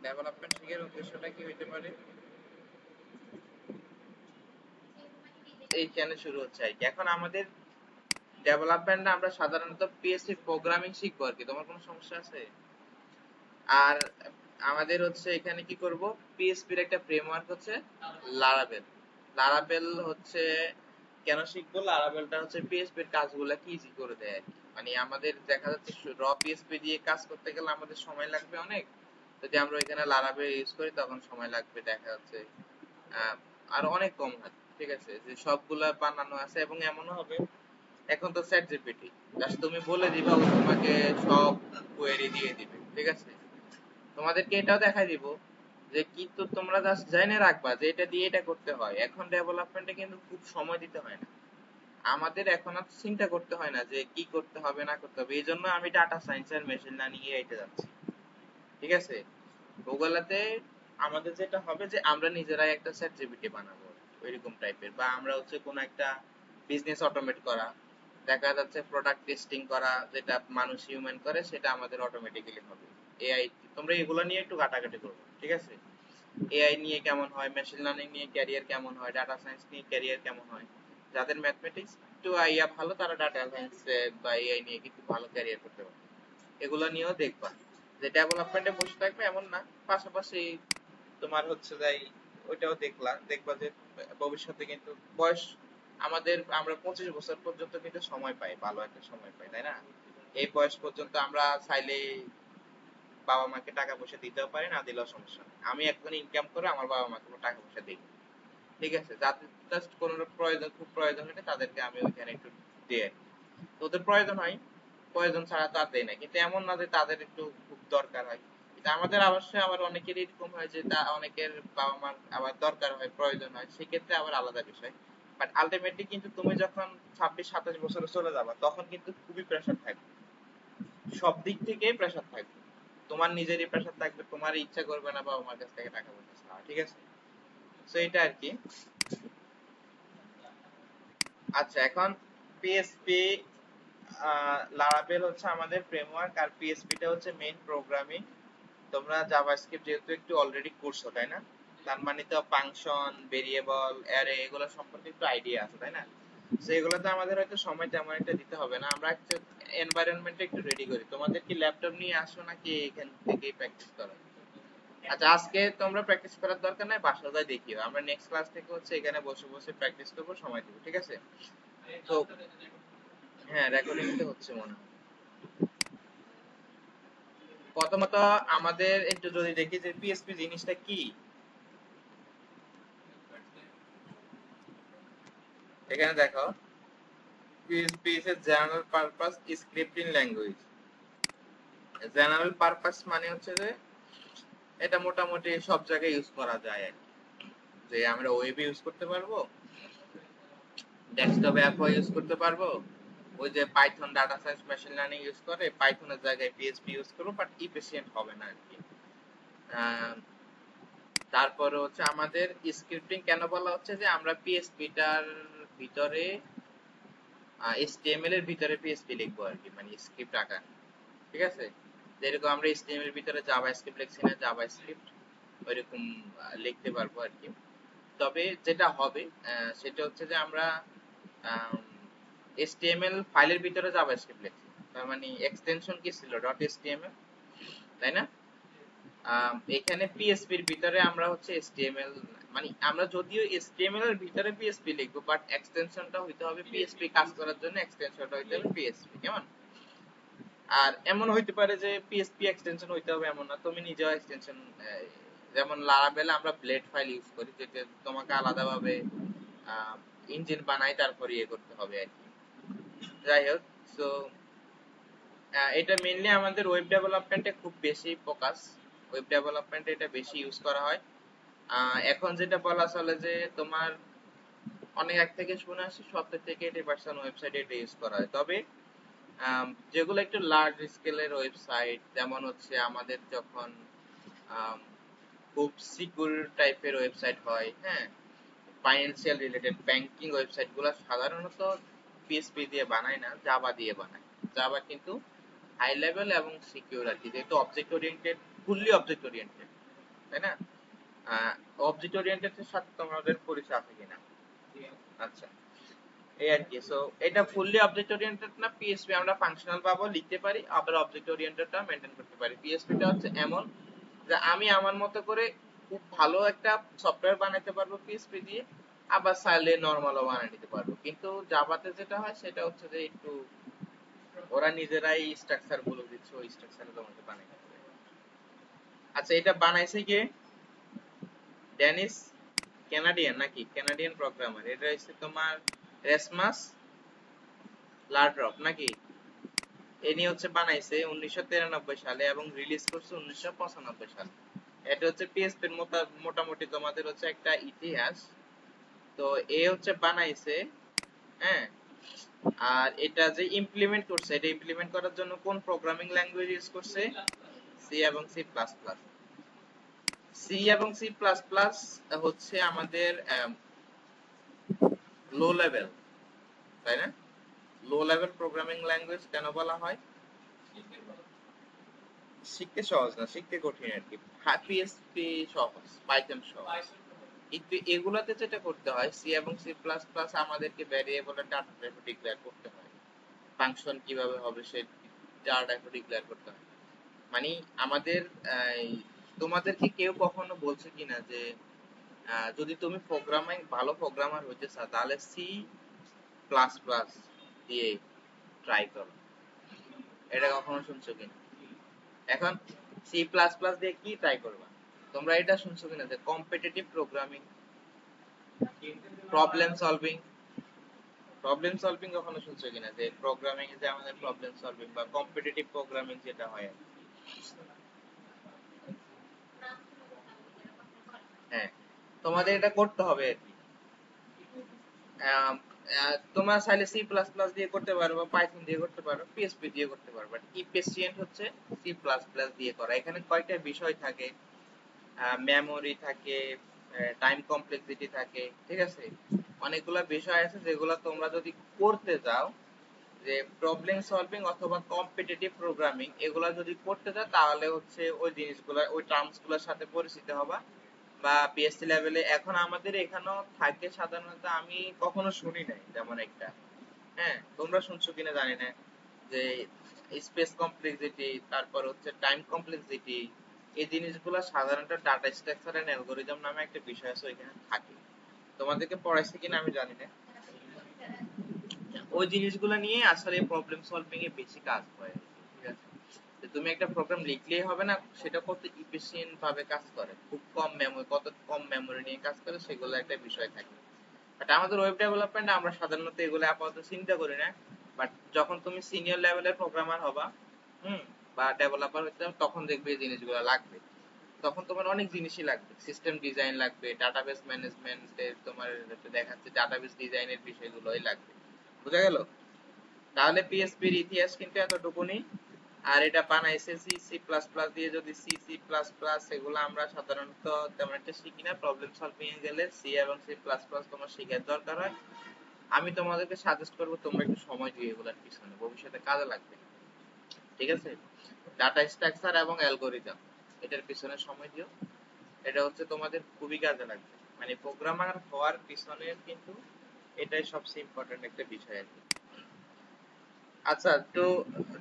Development শেখার উদ্দেশ্যটা কি হইতে পারে? এইখানে শুরু হচ্ছে আর কি। এখন আমাদের ডেভেলপমেন্ট আমরা সাধারণত পিএসসি প্রোগ্রামিং শিখবো আর কি। তোমার কোনো সমস্যা আছে? আর আমাদের হচ্ছে এখানে কি করব, পিএসপির একটা ফ্রেমওয়ার্ক হচ্ছে লারাভেল। লারাভেল হচ্ছে কেন শিখবো, লারাভেলটা হচ্ছে পিএসপির কাজগুলো কি ইজি করে দেয় আর কি। মানে আমাদের দেখা যাচ্ছে র পিএসপি দিয়ে কাজ করতে গেলে আমাদের সময় লাগবে অনেক, যদি আমরা ওইখানে লারাভেল ইউজ করি তখন সময় লাগবে দেখা যাচ্ছে আর অনেক কম হয়। ঠিক আছে, যে সবগুলা বানানো আছে এবং এমনও হবে এখন তো চ্যাট জিপিটি, জাস্ট তুমি বলে দিবা ও তোমাকে সব কোয়েরি দিয়ে দিবে। ঠিক আছে, তোমাদেরকে এটাও দেখাই দিব যে কিন্তু তোমরা জাস্ট জেনে রাখবা যে এটা দিয়ে এটা করতে হয়। এখন ডেভেলপমেন্টে কিন্তু খুব সময় দিতে হয় না, আমাদের এখন আর চিন্তা করতে হয় না যে কি করতে হবে না করতে হবে। এই জন্য আমি ডাটা সায়েন্স আর মেশিন লার্নিং এ এটা যাচ্ছি। ঠিক আছে, ওগুলাতে আমাদের যেটা হবে যে আমরা নিজেরাই একটা চ্যাট জিপিটি বানাবো ওইরকম টাইপের, বা আমরা হচ্ছে কোনো একটা বিজনেস অটোমেট করা, দেখা যাচ্ছে প্রোডাক্ট টেস্টিং করা, যেটা মানুষ হিউম্যান করে সেটা আমাদের অটোমেটিক্যালি হবে। এআই, তোমরা এগুলো নিয়ে একটু ঘাটাঘাটি করবে। ঠিক আছে, এআই নিয়ে কেমন হয়, মেশিন লার্নিং নিয়ে ক্যারিয়ার কেমন হয়, ডাটা সায়েন্স নিয়ে ক্যারিয়ার কেমন হয়। যাদের ম্যাথমেটিক্স একটু আইয়া ভালো তারা ডাটা সায়েন্স বা এআই নিয়ে কিন্তু ভালো ক্যারিয়ার করতে পারে। এগুলো নিয়েও দেখবা যে ডেভেলপমেন্টে বসে থাকবে এমন না, পাশাপাশি তোমার হচ্ছে যাই ওইটাও দেখবা যে ভবিষ্যতে কিন্তু বয়স আমাদের, আমরা 25 বছর পর্যন্ত কিন্তু সময় পাই, ভালো একটা সময় পাই, তাই না? এই বয়স পর্যন্ত আমরা চাইলে বাবা মাকে টাকা পয়সা দিতেও পারি, না দিলেও সমস্যা নেই। আমি এখন ইনকাম করে আমার বাবা মাকে টাকা পয়সা দিই। ঠিক আছে, যাদের জাস্ট কোনো প্রয়োজন, খুব প্রয়োজন হলে তাদেরকে আমি ওইখানে একটু দিয়ে, ওদের প্রয়োজন হয়, প্রয়োজন ছাড়া তো আর দেয় না। কিন্তু এমন না যে তাদের একটু খুব দরকার হয়, কিন্তু আমাদের অবশ্যই আবার অনেকের এরকম হয় যে তা অনেকের বাবা মার আবার দরকার হয়, প্রয়োজন হয়, সেক্ষেত্রে আবার আলাদা বিষয়। বাট আলটিমেটলি কিন্তু তুমি যখন 26-27 বছরে চলে যাবা তখন কিন্তু খুবই প্রেশার থাকবে, সব দিক থেকে প্রেশার থাকবে। তোমার নিজেরই প্রেশার থাকবে, তোমার ইচ্ছা করবে না বাবা মার কাছ থেকে টাকা পয়সা চাওয়া। ঠিক আছে, তো এটা আর কি। আচ্ছা, এখন পিএসপি লারাভেল হচ্ছে আমাদের ফ্রেমওয়ার্ক, আর পিএসপি টা হচ্ছে মেইন প্রোগ্রামিং। তোমরা জাভাস্ক্রিপ্ট যেহেতু একটু অলরেডি করছো তাই না, তার মানে তো ফাংশন, ভেরিয়েবল, অ্যারে এগুলো সম্পর্কে একটু আইডিয়া আছে তাই না? তো এগুলোতে আমাদের হয়তো সময় তেমন একটা দিতে হবে না, আমরা একটু এনভায়রনমেন্টটা একটু রেডি করি। তোমাদের কি ল্যাপটপ নিয়ে আসো নাকি এখান থেকেই প্র্যাকটিস করো? আচ্ছা, আজকে তোমরা প্র্যাকটিস করার দরকার নাই, বাসায় যাই দেখিও। আমরা নেক্সট ক্লাস থেকে হচ্ছে এখানে বসে বসে প্র্যাকটিস করবো, সময় দেবো। ঠিক আছে, তো হ্যাঁ, রেকর্ডিং তো হচ্ছে মনে হয়। প্রথমত আমাদের একটু যদি দেখি যে পিএসপি জিনিসটা কি। এখানে দেখো, PSP is a general purpose scripting language. General purpose মানে হচ্ছে যে এটা মোটামুটি সব জায়গায় ইউজ করা যায় আর কি। যে আমরা ওয়েবে ইউজ করতে পারবো, ডেস্কটপ অ্যাপও ইউজ করতে পারবো। ওই যে Python data science machine learning use করে পাইথনের জায়গায় পিএসপি ইউজ করবো, বাট ইফিসিয়েন্ট হবে না আর কি। তারপরে হচ্ছে আমাদের স্ক্রিপ্টিং কেন বলা হচ্ছে যে আমরা পিএসপিটার ভিতরে HTML এর ভিতরে পিএসপি লিখবো আর কি, মানে স্ক্রিপ্ট আকার। ঠিক আছে, যেরকম আমরা HTML এর ভিতরে জাভাস্ক্রিপ্ট লিখছি না, জাভাস্ক্রিপ্ট ওইরকম লিখতে পারবো আর কি। তবে যেটা হবে সেটা হচ্ছে যে আমরা HTML ফাইলের ভিতরে জাভাস্ক্রিপ্ট লিখছি, তার মানে এক্সটেনশন কি ছিল .html, তাই না? এখানে পিএসপি এর ভিতরে আমরা হচ্ছে HTML, মানে আমরা যদিও HTML এর ভিতরে পিএসপি লিখবো, বাট এক্সটেনশনটা হইতে হবে পিএসপি, কাজ করার জন্য এক্সটেনশনটা হইতে হবে পিএসপি। কেমন? আর এমন হইতে পারে যে পিএসপি এক্সটেনশন হইতে হবে এমন না, তুমি নিজেও এক্সটেনশন, যেমন লারাভেলে আমরা ব্লেড ফাইল ইউজ করি, যেটা তোমাকে আলাদাভাবে ইঞ্জিন বানাই তারপর ইয়ে করতে হবে আর কি। যাই হোক, সো এটা মেইনলি আমাদের ওয়েব ডেভেলপমেন্টে খুব বেশি ফোকাস, ওয়েব ডেভেলপমেন্টে এটা বেশি ইউজ করা হয়। এখন যেটা বলা চলে যে তোমার অনেক এক থেকে শুনে আসি 70 থেকে 80% ওয়েবসাইটে এটা ইউজ করা হয়। তবে যেগুলো একটু লার্জ স্কেলের ওয়েবসাইট, যেমন হচ্ছে আমাদের যখন খুব সিকিউর টাইপের ওয়েবসাইট হয়, হ্যাঁ, ফাইন্যান্সিয়াল রিলেটেড ব্যাংকিং ওয়েবসাইট গুলো সাধারণত পিএসপি দিয়ে বানায় না, জাভা দিয়ে বানায়। জাভা কিন্তু হাই লেভেল এবং সিকিউর আর কি, যেহেতু object oriented, fully object oriented. তাই না? অবজেক্ট ওরিয়েন্টেড এর সাথে তোমাদের পরিচয় আছে কিনা? আচ্ছা, এই আর কি। সো এটা ফুললি অবজেক্ট ওরিয়েন্টেড না, পিএসপি আমরা ফাংশনাল ভাবে লিখতে পারি, আবার অবজেক্ট ওরিয়েন্টেডটা মেইনটেইন করতে পারি। পিএসপিটা হচ্ছে এমন যে আমি আমার মতো করে খুব ভালো একটা সফটওয়্যার বানাইতে পারবো পিএসপি দিয়ে, আবার চাইলে নরমালও বানিয়ে নিতে পারবো। কিন্তু জাভাতে যেটা হয় সেটা হচ্ছে যে একটু ওরা নিজেরাই স্ট্রাকচার বলে দিচ্ছে, ওই স্ট্রাকচারে তোমাকে বানাই দিতে হবে। আচ্ছা, এটা বানাইছে কে? ডেনিস কানাডিয়ান নাকি? Canadian programmer. এটা হচ্ছে তোমার রেসমাস লারড্রপ নাকি? এনি হচ্ছে বানাইছে 1993 সালে এবং রিলিজ করছে 1995 সালে। এটা হচ্ছে পিএসপি এর মোটামুটি তোমাদের হচ্ছে একটা ইতিহাস। তো এ হচ্ছে বানাইছে, হ্যাঁ। আর এটা যে ইমপ্লিমেন্ট করছে, এটা ইমপ্লিমেন্ট করার জন্য কোন প্রোগ্রামিং ল্যাঙ্গুয়েজ ইউজ করছে? সি এবং সি প্লাস প্লাস। সি এবং সি প্লাস প্লাস হচ্ছে আমাদের লো লেভেল, তাই না? লো লেভেল প্রোগ্রামিং ল্যাঙ্গুয়েজ কেন বলা হয়? শিখতে সহজ না, শিখতে কঠিন আর কি। পিএসপি সহজ, পাইথন সহজ, কিন্তু এগুলাতে যেটা করতে হয় সি এবং সি প্লাস প্লাস আমাদেরকে ভ্যারিয়েবলের ডাটা টাইপ ডিক্লেয়ার করতে হয়, ফাংশন কিভাবে হবে সে ডাটা টাইপ ডিক্লেয়ার করতে হয়। মানে আমাদের তোমাদেরকে কেউ কখনো বলছে কিনা যে যদি তুমি প্রোগ্রামিং ভালো প্রোগ্রামার হইতে চাও তাহলে সি প্লাস প্লাস দিয়ে ট্রাই করো? এটা কখনো শুনছো কিনা? এখন সি প্লাস প্লাস দিয়ে কি ট্রাই করবা? তোমরা এটা শুনছো কিনা যে competitive programming, problem solving? Problem solving কখনো শুনছো কিনা যে প্রোগ্রামিং এ যে আমাদের প্রবলেম সলভিং বা কম্পিটিটিভ প্রোগ্রামিং যেটা হয়? হ্যাঁ, তোমাদের এটা করতে হবে আর কি। তোমরা চাইলে সি প্লাস প্লাস দিয়ে করতে পারো, বা পাইথন দিয়ে করতে পারো, পিএসপি দিয়ে করতে পারো, বাট ইফিশিয়েন্ট হচ্ছে সি প্লাস প্লাস দিয়ে করা। এখানে কয়টা বিষয় থাকে, মেমোরি থাকে, টাইম কমপ্লেক্সিটি থাকে, ঠিক আছে? অনেকগুলা বিষয় আছে যেগুলো তোমরা যদি করতে যাও, যে প্রবলেম সলভিং অথবা কম্পিটিটিভ প্রোগ্রামিং এগুলা যদি করতে যাও তাহলে হচ্ছে ওই জিনিসগুলা, ওই টার্মস গুলোর সাথে পরিচিত হবা। বা পিএসসি লেভেলে এখন আমাদের এখানেও থাকে সাধারণত, আমি কখনো শুনি নাই যেমন একটা, হ্যাঁ তোমরা শুনছো কিনা জানি না, যে স্পেস কমপ্লেক্সিটি, তারপর হচ্ছে টাইম কমপ্লেক্সিটি, এই জিনিসগুলো সাধারণত ডাটা স্ট্রাকচার এন্ড অ্যালগরিদম নামে একটা বিষয় আছে, ওইখানে থাকে। তোমাদেরকে পড়াইছে কিনা আমি জানি না। ওই জিনিসগুলো নিয়ে আসলে প্রবলেম সলভিং এ বেশি কাজ হয়, ঠিক আছে? তুমি একটা প্রোগ্রাম লিখলেই হবে না, সেটা কত ইফিশিয়েন্ট ভাবে কাজ করে, খুব কম মেমোরি, কত কম মেমোরি নিয়ে কাজ করে, সেগুলো একটা বিষয় থাকে। বাট আমাদের ওয়েব ডেভেলপমেন্ট আমরা সাধারণত এগুলো আপাতত চিন্তা করি না। বাট যখন তুমি সিনিয়র লেভেলের প্রোগ্রামার হবা, বা ডেভেলপার হতে যাও, তখন দেখবে এই জিনিসগুলো লাগবে। তখন তোমার অনেক জিনিসই লাগবে, সিস্টেম ডিজাইন লাগবে, ডাটাবেস ম্যানেজমেন্টের তোমার দেখাচ্ছে ডাটাবেস ডিজাইনের বিষয়গুলোই লাগবে। বুঝা গেল? তাহলে পিএসপি এর ইতিহাস কিন্তু এতটুকুনি। আর এটা বানাইছে সি সি প্লাস প্লাস দিয়ে। যদি সি সি প্লাস প্লাস এগুলো আমরা সাধারণত তেমন একটা শিখি না, প্রবলেম সলভিং এ গেলে সি এবং সি প্লাস প্লাস তোমার শেখার দরকার হয়। আমি তোমাদেরকে সাজেস্ট করবো তোমরা একটু সময় দিও এগুলোর পিছনে, ভবিষ্যতে কাজে লাগবে, ঠিক আছে? ডাটা স্ট্রাকচার এবং অ্যালগরিদম, এটার পিছনে সময় দিও, এটা হচ্ছে তোমাদের খুবই কাজে লাগবে। মানে প্রোগ্রামার হওয়ার পিছনে কিন্তু এটাই সবচেয়ে ইম্পর্টেন্ট একটা বিষয় আর কি। আচ্ছা, তো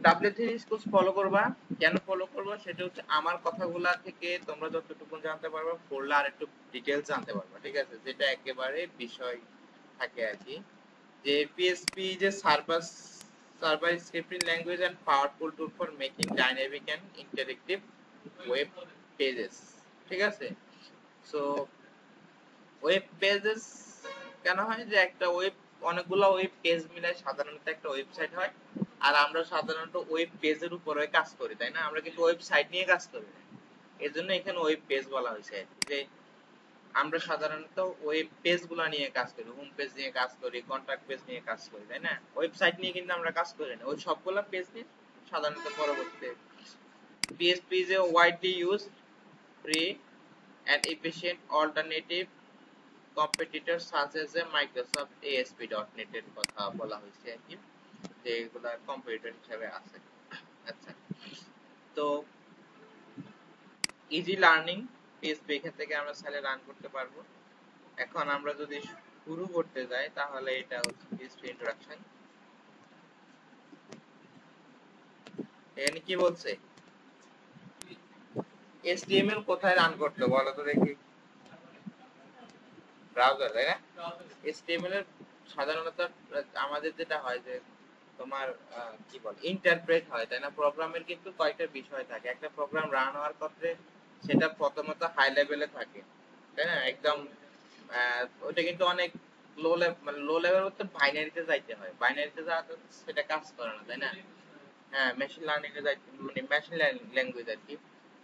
W3 স্কুল ফলো করবা। কেন ফলো করবা সেটা হচ্ছে আমার কথাগুলা থেকে তোমরা যতটুকু জানতে পারবা, পড়লে আর একটু ডিটেইলস জানতে পারবা, ঠিক আছে? যেটা একেবারে বিষয় থাকে আর কি। যে পিএসপি যে server scripting language and powerful tool for making dynamic and interactive web pages, ঠিক আছে? সো ওয়েব পেজেস কেন হয়? যে একটা ওয়েব, অনেকগুলো ওয়েব পেজ মিলে সাধারণত একটা ওয়েবসাইট হয়। আর আমরা সাধারণত ওয়েব পেজের উপরে কাজ করি, তাই না? আমরা কিন্তু ওয়েবসাইট নিয়ে কাজ করি না। এর জন্য এখানে ওয়েব পেজ বলা হয়েছে, যে আমরা সাধারণত ওয়েব পেজ গুলা নিয়ে কাজ করি, হোম পেজ নিয়ে কাজ করি, কন্ট্যাক্ট পেজ নিয়ে কাজ করি, তাই না? ওয়েবসাইট নিয়ে কিন্তু আমরা কাজ করি না। ওই সবগুলা পেজ নিয়ে সাধারণত পরবর্তীতে PHP is a widely used, free and efficient alternative competitors such as a Microsoft ASP.NET এর কথা বলা হয়েছে আর কি, যে এগুলা কম্পিটিটর হিসেবে আছে। আচ্ছা, তো ইজি লার্নিং, পিএসপি এখান থেকে আমরা চাইলে রান করতে পারবো। এখন আমরা যদি শুরু করতে যাই তাহলে এটা হচ্ছে পিএসপি ইন্ট্রোডাকশন। এখানে কি বলছে, HTML কোথায় রান করতে বলো তো দেখি? ব্রাউজার, তাই না? HTML এর সাধারণত আমাদের যেটা হয় যে তোমার কি বল ইন্টারপ্রেট হয়, তাই না? প্রোগ্রামের কিন্তু কয়েকটা বিষয় থাকে। একটা প্রোগ্রাম রান হওয়ার ক্ষেত্রে সেটা প্রথমত হাই লেভেলে থাকে, তাই না? একদম ওটা কিন্তু অনেক লো লেভেল, মানে লো লেভেল বলতে বাইনারিতে যাইতে হয়। বাইনারিতে যাওয়াতে সেটা কাজ করে না, তাই না? হ্যাঁ, মেশিন লার্নিং এ যাইতে, মানে মেশিন লার্নিং ল্যাঙ্গুয়েজ আর কি।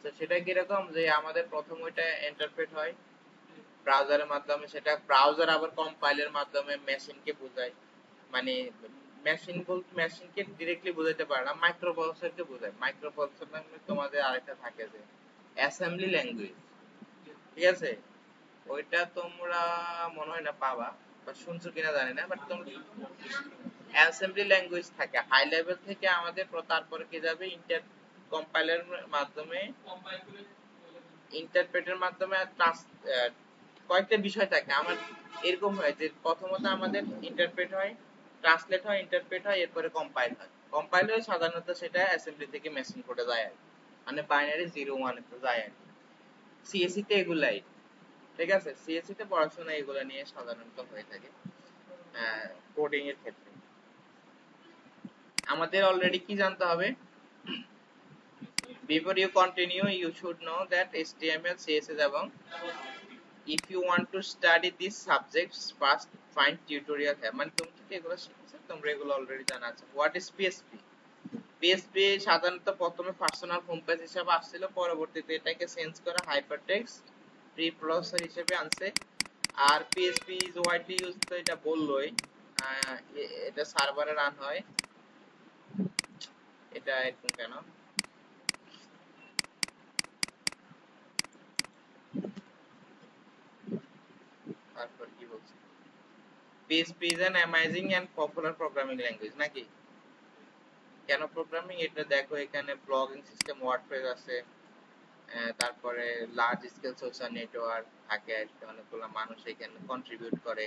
তো সেটা কিরকম যে আমাদের প্রথম ওইটা ইন্টারপ্রেট হয় ব্রাউজারের মাধ্যমে, সেটা ব্রাউজার আবার কম্পাইলের মাধ্যমে মেশিনকে বোঝায়। মানে মেশিন বলতে মেশিনকে ডিরেক্টলি বোঝাতে পারে না, মাইক্রো প্রসেসরকে বোঝায়। মাইক্রো প্রসেসর মানে তোমাদের আরেকটা থাকে যে অ্যাসেম্বলি ল্যাঙ্গুয়েজ, ঠিক আছে? ওইটা তোমরা মনে হয় না পাবা বা শুনছো কিনা জানি না, বাট তোমরা অ্যাসেম্বলি ল্যাঙ্গুয়েজ থাকে হাই লেভেল থেকে আমাদের তারপরে কি যাবে ইন্টার কম্পাইলার মাধ্যমে, ইন্টারপ্রেটের মাধ্যমে কয়েকটা বিষয় থাকে আমার। এরকম হয় যে প্রথমত আমাদের ইন্টারপ্রেট হয়, ট্রান্সলেট হয়, ইন্টারপ্রেট হয়, এরপরে কম্পাইল হয়। কম্পাইল হয়ে সাধারণত সেটা অ্যাসেম্বলি থেকে মেশিন কোডে যায় আর কি। মানে বাইনারি 0 1 তে যায় আর কি। সিএসসি তে এগুলাই, ঠিক আছে? সিএসসি তে পড়াশোনা এগুলো নিয়ে সাধারণত হয়ে থাকে কোডিং এর ক্ষেত্রে। আমাদের অলরেডি কি জানতে হবে? Before you continue, you should know that HTML, CSS এবং if you want to study these subjects, first find tutorial here. মানে তুমি কি এগুলো শিখছো? তোমরা এগুলো অলরেডি জানা আছে। What is PHP? PHP সাধারণত প্রথমে পার্সোনাল হোম পেজ হিসেবে আসছিল, পরবর্তীতে এটাকে চেঞ্জ করে হাইপারটেক্সট প্রিপ্রসেসর হিসেবে আনছে। আর PHP is widely used, তো এটা বললোই। এটা সার্ভারে রান হয়। এটা এরকম কেন? তারপর কি বলছে? PHP is an amazing and popular programming language, নাকি? কেন প্রোগ্রামিং? এটা দেখো, এখানে ব্লগিং সিস্টেম ওয়ার্ডপ্রেস আছে, তারপরে লার্জ স্কেল সোশ্যাল নেটওয়ার্ক থাকে, অনেকগুলো মানুষ এখানে কন্ট্রিবিউট করে,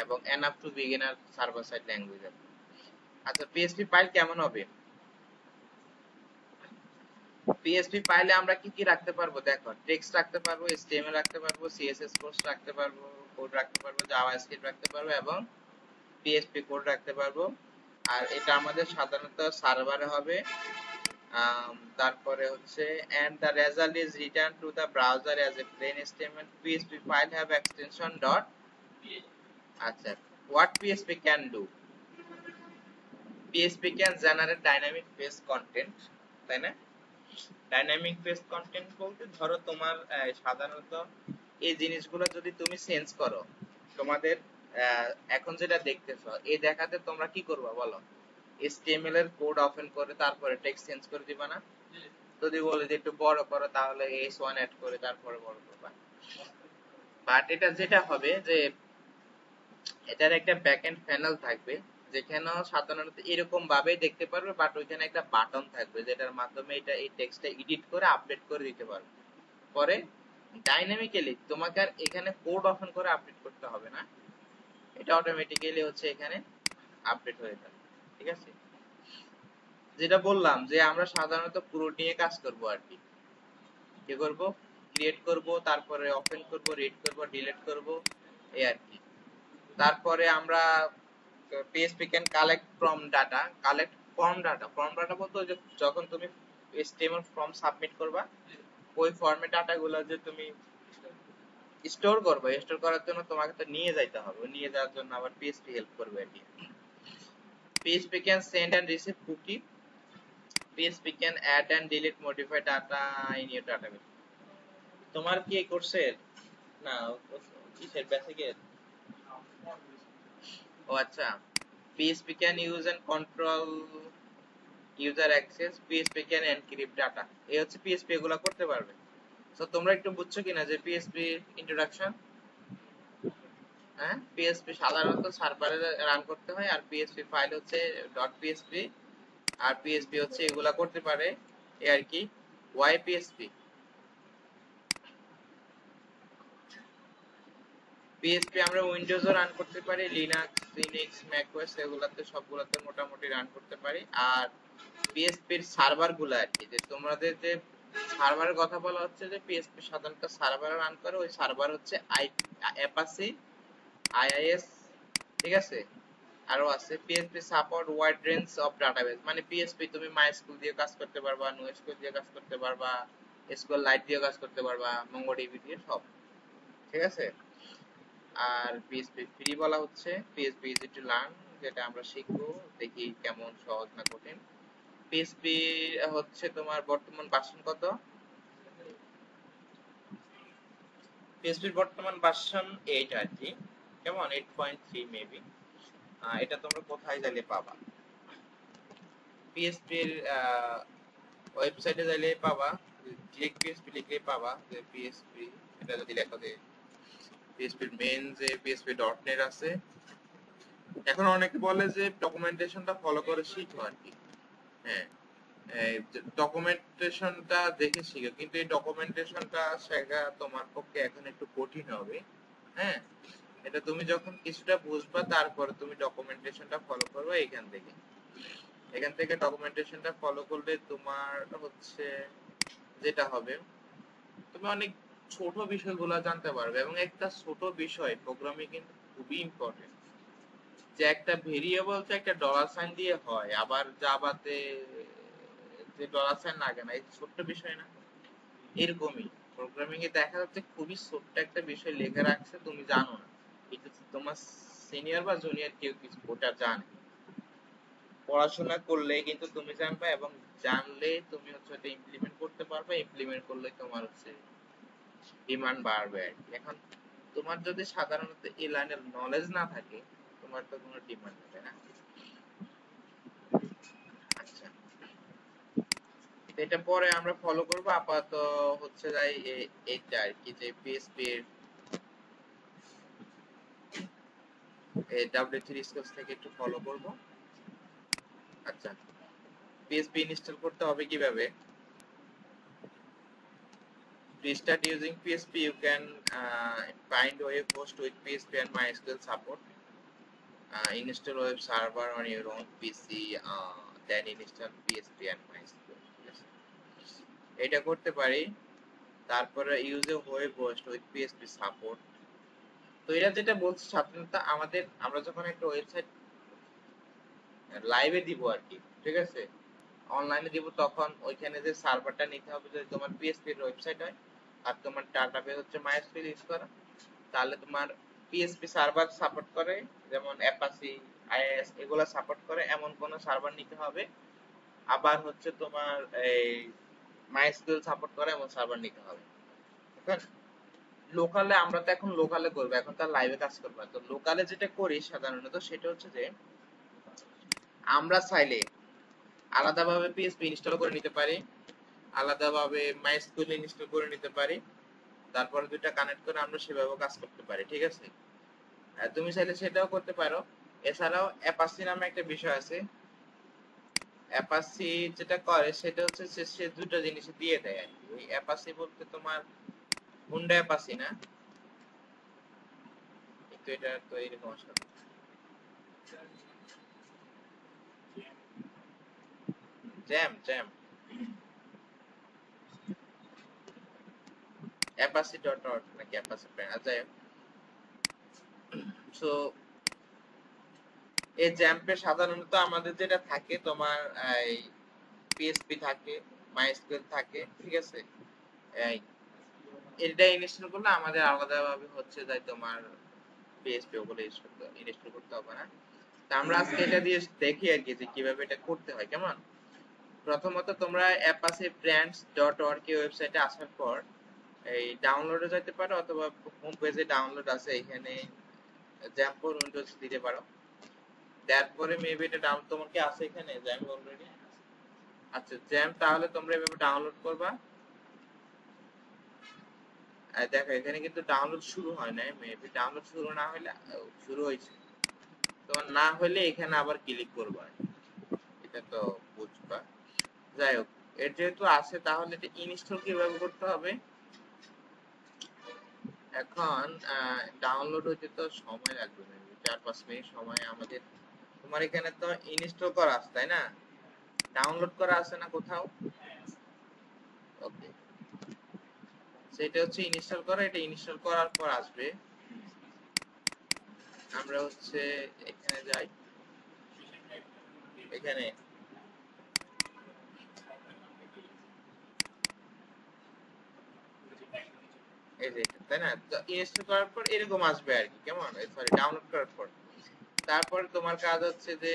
এবং enough to beginner server side language আছে। আচ্ছা, পিএসপি ফাইল কেমন হবে? পিএসপি ফাইলে আমরা কি কি রাখতে পারবো দেখো, টেক্সট রাখতে পারবো, এইচটিএমএল রাখতে পারবো, সিএসএস রাখতে পারবো, কোড রাখতে পারবো, জাভাস্ক্রিপ্ট রাখতে পারবো, এবং পিএসপি কোড রাখতে পারবো। আর এটা আমাদের সাধারণত সার্ভারে হবে। তারপরে হচ্ছে and the result is returned to the browser as a plain HTML. PHP file have extension dot. আচ্ছা, what PHP can do? PHP can generate dynamic page content, তাই না? ডাইনামিক পেজ কন্টেন্ট বলতে ধরো তোমার সাধারণত এই জিনিসগুলো যদি তুমি চেঞ্জ করো, তোমাদের এখন যেটা দেখতেছো এই দেখাতে তোমরা কি করবা বলো? HTML এর কোড ওপেন করে তারপরে টেক্সট চেঞ্জ করে দিবা না? যদি বলে যে একটু বড় করো তাহলে S1 অ্যাড করে তারপরে বড় করবা। বাট এটা যেটা হবে যে এটার একটা ব্যাকএন্ড প্যানেল থাকবে, যেখানে সাধারণত এরকম ভাবে দেখতে পারবে, বাট ওইখানে একটা বাটন থাকবে যেটার মাধ্যমে এটা এই টেক্সটটা এডিট করে আপডেট করে দিতে পারবে। পরে ডাইনামিক্যালি তোমাকে আর এখানে কোড ওপেন করে আপডেট করতে হবে না, এটা অটোমেটিক্যালি হচ্ছে এখানে আপডেট হয়ে যাবে, ঠিক আছে? যেটা বললাম যে আমরা সাধারণত পুরো নিয়ে কাজ করব আর কি। কি করব? ক্রিয়েট করব, তারপরে ওপেন করব, রিড করব, ডিলিট করব, এই আর কি। তারপরে আমরা PHP can collect from data, collect from data, from data বলতে যে যখন তুমি HTML ফর্ম সাবমিট করবা, ওই ফর্মে ডাটাগুলো যে তুমি স্টোর করবে, স্টোর করার জন্য তোমাকে তো নিয়ে যাইতে হবে, নিয়ে যাওয়ার জন্য আবার PHP হেল্প করবে আর কি। PHP can send and receive cookie. PHP can add and delete modify data in your database. তোমার কি এই কোর্সের না কিসের বেসিকের? ও আচ্ছা, PHP can use and control user access, PHP can encrypt data, এই হচ্ছে PHP এগুলা করতে পারবে। তো তোমরা একটু বুঝছো কিনা যে PHP ইন্ট্রোডাকশন? হ্যাঁ, PHP সাধারণত সার্ভারে রান করতে হয়, আর PHP ফাইল হচ্ছে .php, আর PHP হচ্ছে এগুলা করতে পারে এই আর কি। why PHP? পিএসপি আমরা উইন্ডোজও রান করতে পারি, লিনাক্স, লিনাক্স, ম্যাকওএস এগুলাতে সবগুলাতে মোটামুটি রান করতে পারি। আর পিএসপির সার্ভার গুলো আর কি, যে তোমাদের যে সার্ভারের কথা বলা হচ্ছে, যে পিএসপি সাধারণত সার্ভারে রান করে, ওই সার্ভার হচ্ছে অ্যাপাচি, আইআইএস, ঠিক আছে। আরো আছে PSP support wide range of database, মানে পিএসপি তুমি মাইস্কুল দিয়ে কাজ করতে পারবা, নোএসকিউএল দিয়ে কাজ করতে পারবা, এসকিউএল লাইট দিয়ে কাজ করতে পারবা, মঙ্গোডিবি দিয়ে সব, ঠিক আছে। আর পিএসপি ফ্রি বলা হচ্ছে পিএসপি ইজি টু লার্ন, যেটা আমরা শিখবো, দেখি কেমন সহজ না কঠিন। পিএসপি হচ্ছে তোমার বর্তমান ভার্সন কত? পিএসপির বর্তমান ভার্সন 8 আর কি, কেমন 8.3 মেবি। এটা তোমরা কোথায় গেলে পাবা? পিএসপির ওয়েবসাইটে যাইলে পাবা, ডিরেক্ট পিএসপি লিখলেই পাবা যে পিএসপি, এটা যদি লেখো যে পিএসপির মেইন যে পিএসপি ডট নেট আছে। এখন অনেকে বলে যে ডকুমেন্টেশনটা ফলো করে শিখো আর কি, হ্যাঁ, ডকুমেন্টেশনটা দেখে শিখো, কিন্তু এই ডকুমেন্টেশনটা শেখা তোমার পক্ষে এখন একটু কঠিন হবে, হ্যাঁ। এটা তুমি যখন কিছুটা বুঝবা তারপরে তুমি ডকুমেন্টেশনটা ফলো করবে। এখান থেকে ডকুমেন্টেশনটা ফলো করলে তোমার হচ্ছে যেটা হবে, তুমি অনেক ছোট বিষয়গুলো জানতে পারবে। এবং একটা ছোট বিষয় প্রোগ্রামিং কিন্তু খুবই ইম্পর্টেন্ট, যে একটা ভেরিয়েবল যে একটা ডলার সাইন দিয়ে হয়, আবার জাভাতে যে ডলার সাইন লাগে না, এই ছোট্ট বিষয় না, এরকমই প্রোগ্রামিং এ দেখা যাচ্ছে খুবই ছোট্ট একটা বিষয় লিখে রাখছে, তুমি জানো না, কিন্তু তোমার সিনিয়র বা জুনিয়র কেউ কিছু ওটা জানে। পড়াশোনা করলে কিন্তু তুমি জানবে, এবং জানলে তুমি হচ্ছে এটা ইমপ্লিমেন্ট করতে পারবে, ইমপ্লিমেন্ট করলে তোমার হচ্ছে ডিমান্ড বাড়বে আর কি। এখন তোমার যদি সাধারণত এই লাইনের নলেজ না থাকে, তোমার তো কোনো ডিমান্ড হবে না। আচ্ছা, এটা পরে আমরা ফলো করব, আপাতত হচ্ছে যাই এইটা আর কি, যে পিএসপি এর W3 স্কেলস থেকে একটু ফলো করব। আচ্ছা, পিএসপি ইনস্টল করতে হবে কিভাবে? To start using PHP, you can find web host with PHP and MySQL support. Install web server on your own PC, then install PHP and MySQL. এটা করতে পারি। তারপরে use a web host with PSP support. তো এরা যেটা বলছে সাধারণত আমরা যখন একটা ওয়েবসাইট লাইভে দিব আর কি, ঠিক আছে, অনলাইনে দিব, তখন ওইখানে যে সার্ভারটা নিতে হবে, যদি তোমার পিএসপি এর ওয়েবসাইট হয় আর তোমার ডাটাবেস হচ্ছে মাইস্কুয়েল ইউজ করা, তাহলে তোমার পিএসপি সার্ভার সাপোর্ট করে, যেমন অ্যাপাচি, আইএস এগুলা সাপোর্ট করে এমন কোন সার্ভার নিতে হবে। আবার হচ্ছে তোমার এই মাইস্কুয়েল সাপোর্ট করে এমন সার্ভার নিতে হবে। লোকালে আমরা তো এখন লোকালে করব, এখন তার লাইভে কাজ করব। তো লোকালে যেটা করি সাধারণত সেটা হচ্ছে যে আমরা চাইলে আলাদাভাবে পিএসপি ইনস্টল করে নিতে পারি, আলাদাভাবে মাইস্কুয়েল ইনস্টল করে নিতে পারি, তারপরে দুইটা কানেক্ট করে আমরা সেভাবে কাজ করতে পারি, ঠিক আছে। তুমি চাইলে সেটাও করতে পারো। এছাড়াও অ্যাপাচি নামে একটা বিষয় আছে, অ্যাপাচি যেটা করে সেটা হচ্ছে সে দুটো জিনিস দিয়ে দেয় আর কি। ওই অ্যাপাচি বলতে তোমার হুন্ডা অ্যাপাচি না, কিন্তু এটা তো এরকম আসলে jam jam Apache dot org নাকি অ্যাপাচি ব্র্যান্ড, আচ্ছা। সো এই জ্যাম্পে সাধারণত আমাদের যেটা থাকে তোমার এই পিএসপি থাকে, মাইস্কুয়েল থাকে, ঠিক আছে। এই এটা ইনস্টল করলে আমাদের আলাদাভাবে হচ্ছে যাই তোমার পিএসপি ওগুলো ইনস্টল করতে হবে না। তা আমরা আজকে এটা দিয়ে দেখি আর কি, যে কিভাবে এটা করতে হয়। কেমন, প্রথমত তোমরা apache-brands.org ওয়েবসাইটে আসার পর এই ডাউনলোডে যেতে পারো, অথবা হোম পেজে ডাউনলোড আছে, এখানে জ্যাম্প ফর উইন্ডোজ দিতে পারো। তারপরে মেবি এটা ডাউন তোমার কি আছে এখানে জ্যাম্প অলরেডি? আচ্ছা, জ্যাম্প তাহলে তোমরা এভাবে ডাউনলোড করবা। আর দেখো এখানে কিন্তু ডাউনলোড শুরু হয় নাই, মেবি ডাউনলোড শুরু না হলে, শুরু হয়েছে তোমার, না হলে এখানে আবার ক্লিক করবা, এটা তো বুঝবা। যাই হোক, এর যেহেতু আছে তাহলে এটা ইনস্টল কিভাবে করতে হবে? এখন ডাউনলোড হতে তো সময় লাগবে, 4-5 মিনিট সময় আমাদের। তোমার এখানে তো ইনস্টল করা আছে তাই না, ডাউনলোড করা আছে না কোথাও? ওকে, সেটা হচ্ছে ইনস্টল করা, এটা ইনস্টল করার পর আসবে। আমরা হচ্ছে এখানে যাই, এখানে এই যে তাই না, ইনস্টল করার পর এরকম আসবে আর কি, কেমন, সরি ডাউনলোড করার পর। তারপর তোমার কাজ হচ্ছে যে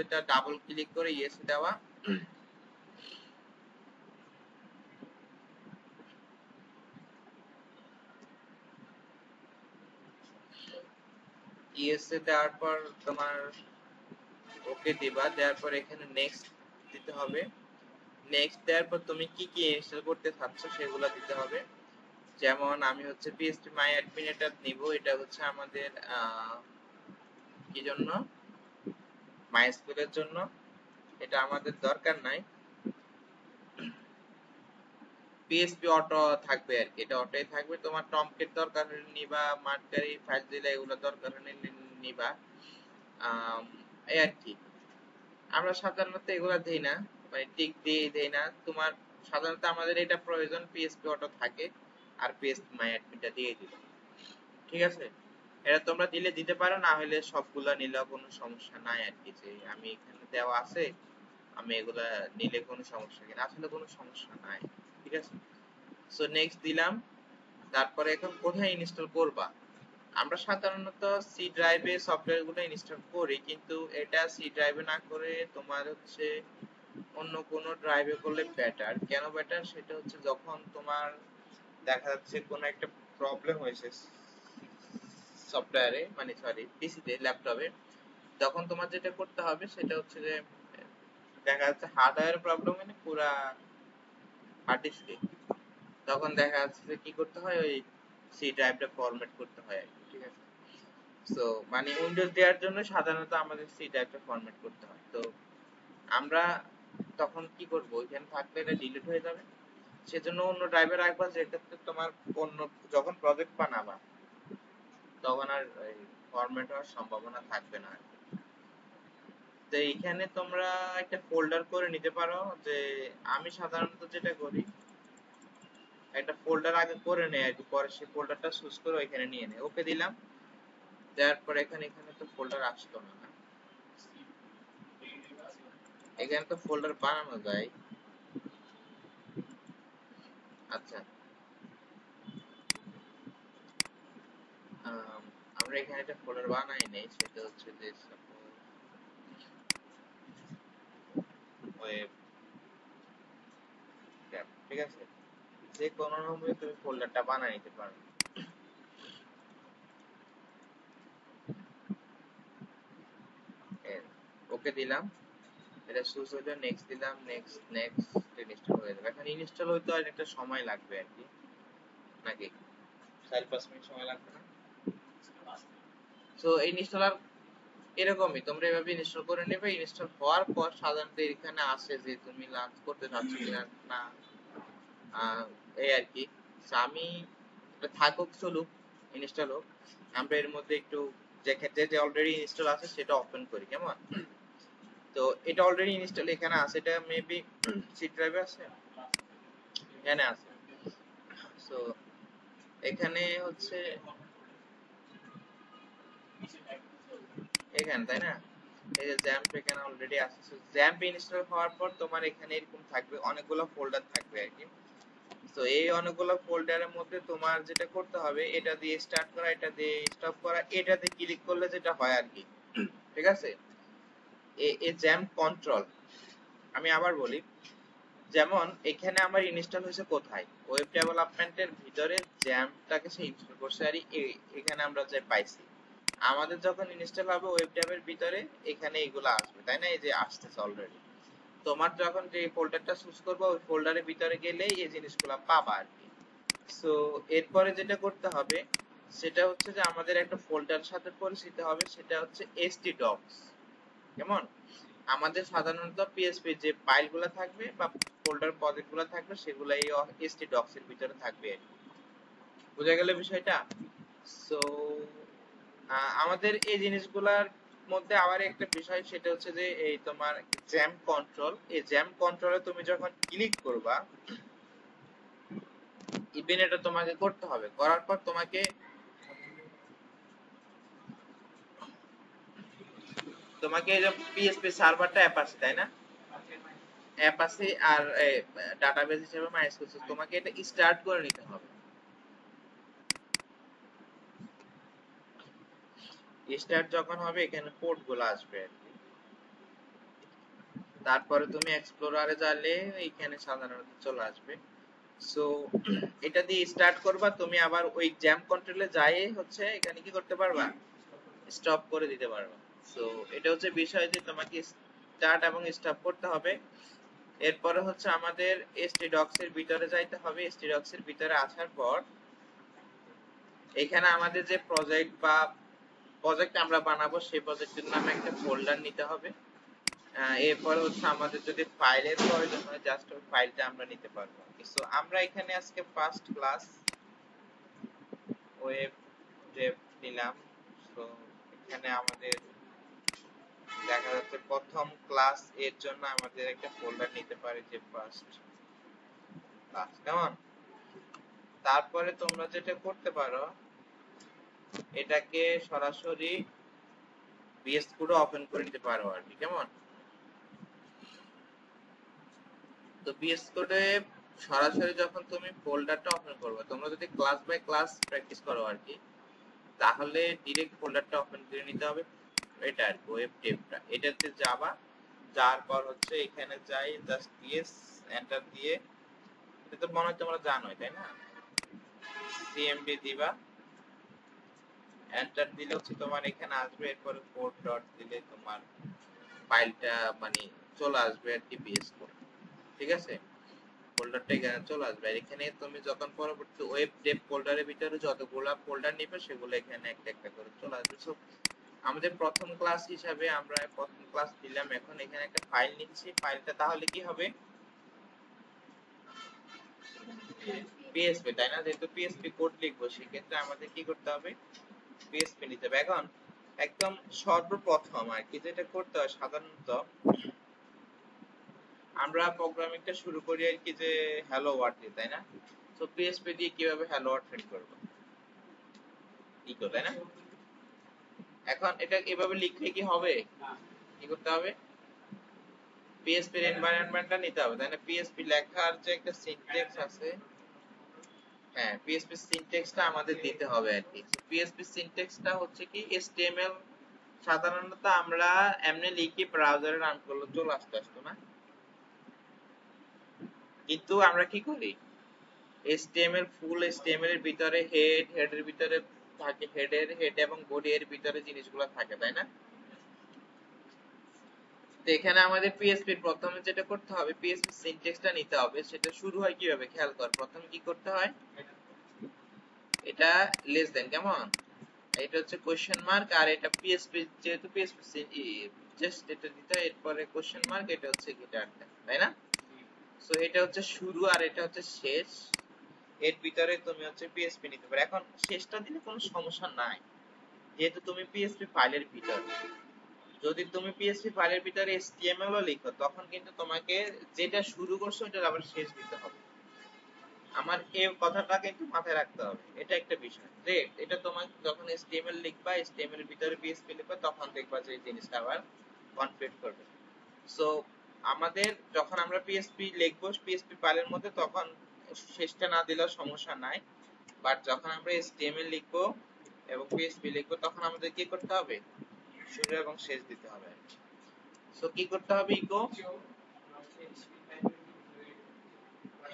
এটা ডাবল ক্লিক করে ইয়েস দেওয়া। ইয়েস দেওয়ার পর তোমার ওকে দিবা, দেওয়ার পর এখানে নেক্সট দিতে হবে। নেক্সট দেওয়ার পর তুমি কি কি ইনস্টল করতে চাচ্ছ সেগুলো দিতে হবে। যেমন আমি হচ্ছে পিএসপি মাই অ্যাডমিন এটা নিব, এটা হচ্ছে আমাদের কি জন্য, মাইস্কুলের জন্য, এটা আমাদের দরকার নাই। পিএসপি অটো থাকবে আর কি, এটা অটোই থাকবে। তোমার টমকেট দরকার হলে নিবা, মার্কারি ফাইল দিলে এগুলো দরকার হলে নিবা, এই আর কি। আমরা সাধারণত এগুলা দেই না, মানে টিক দিয়ে দেই না। তোমার সাধারণত আমাদের এটা প্রয়োজন, পিএসপি অটো থাকে আর পিএসপি মাই অ্যাডমিনটা দিয়ে দিবে, ঠিক আছে। এটা তোমরা দিলে দিতে পারো, না হলে সবগুলা নিলেও কোনো সমস্যা নাই আর কি, যে আমি এখানে দেওয়া আছে আমি এগুলা নিলে কোনো সমস্যা কিনা, আসলে কোনো সমস্যা নাই, ঠিক আছে। সো নেক্সট দিলাম। তারপরে এখন কোথায় ইনস্টল করবা, আমরা সাধারণত সি ড্রাইভে সফটওয়্যার গুলো ইনস্টল করি, কিন্তু এটা সি ড্রাইভে না করে তোমার হচ্ছে অন্য কোনো ড্রাইভে করলে বেটার। কেন বেটার, সেটা হচ্ছে যখন তোমার দেখা যাচ্ছে কোনো একটা প্রবলেম হয়েছে সফটওয়্যারে, মানে সরি পিসিতে, ল্যাপটপে, তখন তোমার যেটা করতে হবে সেটা হচ্ছে যে দেখা যাচ্ছে হার্ডওয়্যার প্রবলেম, মানে পুরা হার্ড ডিস্কে, তখন দেখা যাচ্ছে যে কি করতে হয়, ওই সি ড্রাইভটা ফরম্যাট করতে হয় আর কি, ঠিক আছে। সো মানে উইন্ডোজ দেওয়ার জন্য সাধারণত আমাদের সি ড্রাইভটা ফরম্যাট করতে হয়। তো আমরা তখন কি করব, ওইখানে থাকলে এটা ডিলিট হয়ে যাবে, সেজন্য অন্য ড্রাইভে রাখবা, যেটাতে তোমার অন্য যখন প্রজেক্ট বানাবা তখন আর ফরম্যাট হওয়ার সম্ভাবনা থাকবে না। তো এইখানে তোমরা একটা ফোল্ডার করে নিতে পারো, যে আমি সাধারণত যেটা করি একটা ফোল্ডার আগে করে নেই আর কি, পরে সেই ফোল্ডারটা চুজ করে ওইখানে নিয়ে নেই। ওকে দিলাম, দেওয়ার পর এখানে এখানে তো ফোল্ডার আসলো না, না এখানে তো ফোল্ডার বানানো যায়। আচ্ছা, আমরা এখানে একটা ফোল্ডার বানাই নেই, সেটা হচ্ছে যে ওয়েব ট্যাব, ঠিক আছে। যে কোনো রকমে তুমি ফোল্ডারটা বানাই নিতে পারো। ওকে দিলাম, এটা চুজ হইলো, নেক্সট দিলাম, নেক্সট নেক্সট, ইনস্টল হয়ে যাবে। এখন ইনস্টল হইতে আর একটা সময় লাগবে আর কি, নাকি 4-5 মিনিট সময় লাগবে না? সো এই ইনস্টলার এরকমই, তোমরা এভাবে ইনস্টল করে নেবে। ইনস্টল হওয়ার পর সাধারণত এখানে আসে যে তুমি লঞ্চ করতে চাচ্ছ কিনা না, এই আর কি। আমি এটা থাকুক, চলুক, ইনস্টল হোক, আমরা এর মধ্যে একটু যে ক্ষেত্রে যে অলরেডি ইনস্টল আছে সেটা ওপেন করি, কেমন। তো এটা অলরেডি ইনস্টল এখানে আছে, এটা মেবি সি ড্রাইভে আছে, এখানে আছে। সো এখানে হচ্ছে এখানে, তাই না, এই যে জ্যাম্প এখানে অলরেডি আছে। সো জ্যাম্প ইনস্টল হওয়ার পর তোমার এখানে এরকম থাকবে, অনেকগুলো ফোল্ডার থাকবে আর কি। তো এই অনেকগুলো ফোল্ডারের মধ্যে তোমার যেটা করতে হবে, এটা দিয়ে স্টার্ট করা, এটা দিয়ে স্টপ করা, এটাতে ক্লিক করলে যেটা হয় আর কি, ঠিক আছে। এই জ্যাম্প কন্ট্রোল, আমি আবার বলি, যেমন এখানে আমার ইনস্টল হয়েছে কোথায়, ওয়েব ডেভেলপমেন্টের ভিতরে জ্যাম্পটাকে সে ইনস্টল করছে, আর এখানে আমরা যে পাইছি আমাদের যখন ইনস্টল হবে ওয়েব ডেভের ভিতরে, এখানে এগুলো আসবে, তাই না, এই যে আসতেছে অলরেডি। তোমার যখন যে ফোল্ডারটা চুজ করবে ওই ফোল্ডারের ভিতরে গেলেই এই জিনিসগুলো পাবা আর কি। সো এরপরে যেটা করতে হবে সেটা হচ্ছে যে আমাদের একটা ফোল্ডার সাথে পরিচিত হবে, সেটা হচ্ছে htdocs, কেমন। আমাদের সাধারণত পিএসপি যে ফাইলগুলো থাকবে বা ফোল্ডার প্রজেক্টগুলো থাকবে সেগুলো এই htdocs এর ভিতরে থাকবে আর কি। বুঝা গেল বিষয়টা? সো আমাদের এই জিনিসগুলার মধ্যে আবার একটা বিষয়, সেটা হচ্ছে যে এই তোমার জ্যাম কন্ট্রোল। এই জ্যাম কন্ট্রোলে তুমি যখন ক্লিক করবা, ইভেন এটা তোমাকে করতে হবে, করার পর তোমাকে এই যে পিএসপি সার্ভারটা অ্যাপ আছে তাই না, অ্যাপ আছে আর ডাটাবেস হিসেবে মাইস্কুয়েল, তোমাকে এটা স্টার্ট করে নিতে হবে। স্টার্ট যখন হবে এখানে পোর্ট গুলো আসবে আর কি। তারপরে তুমি এক্সপ্লোরারে যালে এখানে সাধারণত চলে আসবে। সো এটা দিয়ে স্টার্ট করবা, তুমি আবার ওই জ্যাম কন্ট্রোলে যাই হচ্ছে এখানে কি করতে পারবা, স্টপ করে দিতে পারবা। সো এটা হচ্ছে বিষয় যে তোমাকে স্টার্ট এবং স্টপ করতে হবে। এরপরে হচ্ছে আমাদের stdocs এর ভিতরে যাইতে হবে। stdocs এর ভিতরে আসার পর এখানে আমাদের যে প্রজেক্ট আমরা বানাবো সেই প্রজেক্টের নামে একটা ফোল্ডার নিতে হবে। এরপর হচ্ছে আমাদের যদি ফাইলের প্রয়োজন হয় জাস্ট ওই ফাইলটা আমরা নিতে পারবো। সো আমরা এখানে আজকে ফার্স্ট ক্লাস ওয়েব ডেভ নিলাম। সো এখানে আমাদের দেখা যাচ্ছে প্রথম ক্লাস এর জন্য আমাদের একটা ফোল্ডার নিতে পারি যে ফার্স্ট ক্লাস, কেমন? তারপরে তোমরা যেটা করতে পারো, এটাকে সরাসরি VS কোডে ওপেন করে নিতে পারো আর কি, কেমন? তো VS কোডে সরাসরি যখন তুমি ফোল্ডারটা ওপেন করবে, তোমরা যদি ক্লাস বাই ক্লাস প্র্যাকটিস করো আর কি, তাহলে ডিরেক্ট ফোল্ডারটা ওপেন করে নিতে হবে। এটা আর ওয়েব ডেভটা, এটাতে যাবা, যাওয়ার পর হচ্ছে এখানে যাই জাস্ট পিএস এন্টার দিয়ে, এটা তো মনে হয় তোমরা জানোই তাই না, সিএমডি দিবা, এন্টার দিলে হচ্ছে তোমার এখানে আসবে। এরপরে কোড ডট দিলে তোমার ফাইলটা মানে চলে আসবে আর কি, পিএস কোড, ঠিক আছে? ফোল্ডারটা এখানে চলে আসবে। আর এখানে তুমি যখন পরবর্তী ওয়েব ডেভ ফোল্ডারের ভিতরে যতগুলা ফোল্ডার নিবে সেগুলো এখানে একটা একটা করে চলে আসবে। সো আমাদের প্রথম ক্লাস হিসাবে আমরা প্রথম ক্লাস দিলাম, এখন এখানে একটা ফাইল নিচ্ছি। ফাইলটা তাহলে কি হবে, পিএসপি তাই না, যেহেতু পিএসপি কোড লিখবো সেক্ষেত্রে আমাদের কি করতে হবে, পিএসপি নিতে হবে। এখন একদম সর্বপ্রথম আর কি যেটা করতে হয় সাধারণত, আমরা প্রোগ্রামিংটা শুরু করি আর কি যে হ্যালো ওয়ার্ল্ড দিয়ে তাই না। তো পিএসপি দিয়ে কিভাবে হ্যালো ওয়ার্ল্ড প্রিন্ট করব, ইকো তাই না। এখন এটা এভাবে লিখলে কি হবে, কি করতে হবে, পিএসপি এর এনভায়রনমেন্টটা নিতে হবে তাই না। পিএসপি লেখার যে একটা সিনট্যাক্স আছে, হ্যাঁ পিএসপি সিনট্যাক্সটা আমাদের দিতে হবে আর কি। পিএসপি সিনট্যাক্সটা হচ্ছে কি HTML, সাধারণত আমরা এমনি লিখি ব্রাউজারে রান করলে চলে আসতো না, কিন্তু আমরা কি করি, HTML ফুল HTML এর ভিতরে হেডের ভিতরে থাকে, হেড এবং বডি এর ভিতরে জিনিসগুলো থাকে তাই না। তো এখানে আমাদের পিএসপি এর প্রথমে যেটা করতে হবে, পিএসপি সিনট্যাক্সটা নিতে হবে। সেটা শুরু হয় কিভাবে খেয়াল কর, প্রথমে কি করতে হয়, এটা লেস দেন, কেমন, এটা হচ্ছে কোশ্চেন মার্ক, আর এটা পিএসপি যেহেতু পিএসপি জাস্ট এটা দিতে হয়, এরপরে কোশ্চেন মার্ক, এটা হচ্ছে গিটার তাই না। সো এটা হচ্ছে শুরু আর এটা হচ্ছে শেষ, এর ভিতরে তুমি হচ্ছে পিএসপি নিতে পারো। এখন শেষটা দিলে কোনো সমস্যা নাই, যেহেতু তুমি পিএসপি ফাইলের ভিতরে, যদি তুমি পিএসপি ফাইলের ভিতরে HTML ও লিখো তখন কিন্তু তোমাকে যেটা শুরু করছো ওটা আবার শেষ দিতে হবে। আমার এই কথাটা কিন্তু মাথায় রাখতে হবে, এটা একটা বিষয় যে এটা তোমার যখন HTML লিখবা, HTML এর ভিতরে পিএসপি লিখবা, তখন দেখবা যে এই জিনিসটা আবার কনফিগ করবে। সো আমাদের যখন আমরা পিএসপি লিখবো পিএসপি ফাইলের মধ্যে, তখন শেষটা না দিলেও সমস্যা নাই, বাট যখন আমরা HTML লিখবো এবং পিএসপি লিখবো তখন আমাদের কি করতে হবে, শুরু এবং শেষ দিতে হবে। সো কি করতে হবে, ইকো,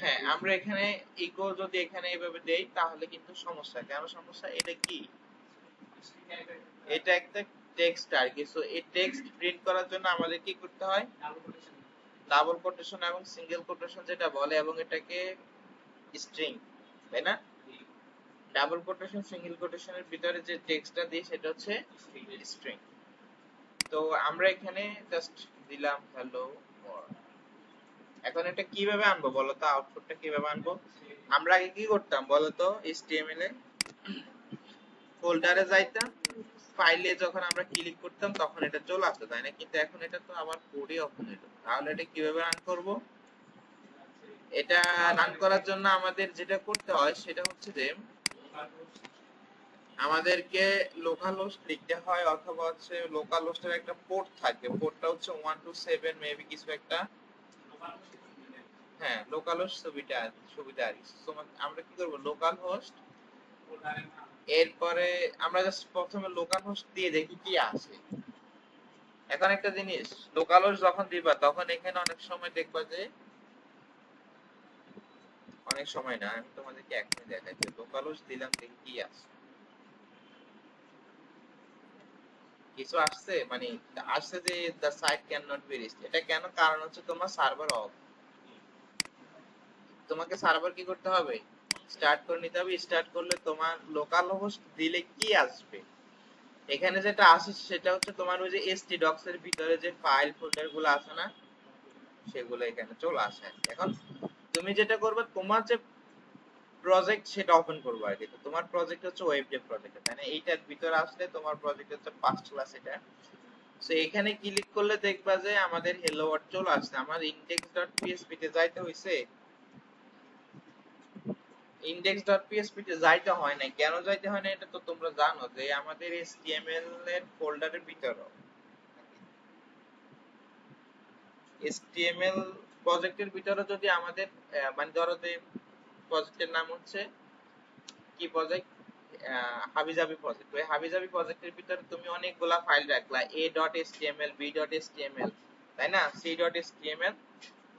হ্যাঁ আমরা এখানে ইকো যদি এখানে এইভাবে দেই তাহলে কিন্তু সমস্যা, কেন সমস্যা, এটা কি, এটা একটা টেক্সট আর কি। সো এই টেক্সট প্রিন্ট করার জন্য আমাদের কি করতে হয়, ডাবল কোটেশন এবং সিঙ্গেল কোটেশন যেটা বলে, এবং এটাকে স্ট্রিং তাই না। ডাবল কোটেশন সিঙ্গেল কোটেশনের ভিতরে যে টেক্সটটা দিই সেটা হচ্ছে স্ট্রিং। তো আমরা এখানে জাস্ট দিলাম হ্যালো ওয়ার্ল্ড। এখন এটা কিভাবে আনবো বলো তো, আউটপুটটা কিভাবে আনবো, আমরা আগে কি করতাম বলতো, HTML এ ফোল্ডারে যাইতাম, ফাইলে যখন আমরা ক্লিক করতাম তখন এটা চলে আসতো, তাই না? কিন্তু এখন এটা তো আবার কোডে ওপেন হলো। তাহলে এটা কিভাবে রান করব? এটা রান করার জন্য আমাদের যেটা করতে হয় সেটা হচ্ছে যে আমাদেরকে লোকাল হোস্ট লিখতে হয়, অথবা হচ্ছে লোকাল হোস্টের একটা পোর্ট থাকে, পোর্টটা হচ্ছে 127 মেবি কিছু একটা। হ্যাঁ, লোকাল হোস্ট সুবিধা আর কি। আমরা কি করব, লোকাল হোস্ট, এরপরে আমরা জাস্ট প্রথমে লোকাল হোস্ট দিয়ে দেখি কি আসে। এখন একটা জিনিস, লোকাল হোস্ট যখন দিবা তখন এখানে অনেক সময় দেখবা যে, অনেক সময় না, আমি তোমাদেরকে এখনই দেখাচ্ছি, লোকাল হোস্ট দিলাম দেখি কি আসে। কিছু আসছে, মানে আসছে যে the site cannot be reached। এটা কেন? কারণ হচ্ছে তোমার সার্ভার অফ। তোমাকে সার্ভার কি করতে হবে, স্টার্ট করে নিতে হবে। স্টার্ট করলে তোমার লোকাল হোস্ট দিলে কি আসবে, এখানে যেটা আসে সেটা হচ্ছে তোমার ওই যে htdocs এর ভিতরে যে ফাইল ফোল্ডার গুলো আছে না, সেগুলো এখানে চলে আসে। এখন তুমি যেটা করবে, তোমার যে প্রজেক্ট সেটা ওপেন করবে আর কি। তো তোমার প্রজেক্ট হচ্ছে ওয়েব ডেভ প্রজেক্ট, তাই না? এইটার ভিতরে আসলে তোমার প্রজেক্ট হচ্ছে ফার্স্ট ক্লাস এটা। সো এখানে ক্লিক করলে দেখবা যে আমাদের হেলো ওয়ার্ল্ড চলে আসছে। আমার index.php তে যাইতে হইছে, index.php তে যাইতে হয় না। কেন যাইতে হয় না এটা তো তোমরা জানো, যে আমাদের html এর ফোল্ডারের ভিতরে html প্রজেক্টের ভিতরে যদি আমাদের মানে ধরো যে প্রজেক্টের নাম হচ্ছে কি প্রজেক্ট, হাবিজাবি প্রজেক্ট। ওই হাবিজাবি প্রজেক্টের ভিতরে তুমি অনেকগুলা ফাইল রাখলা, a.html, b.html, তাই না, c.html,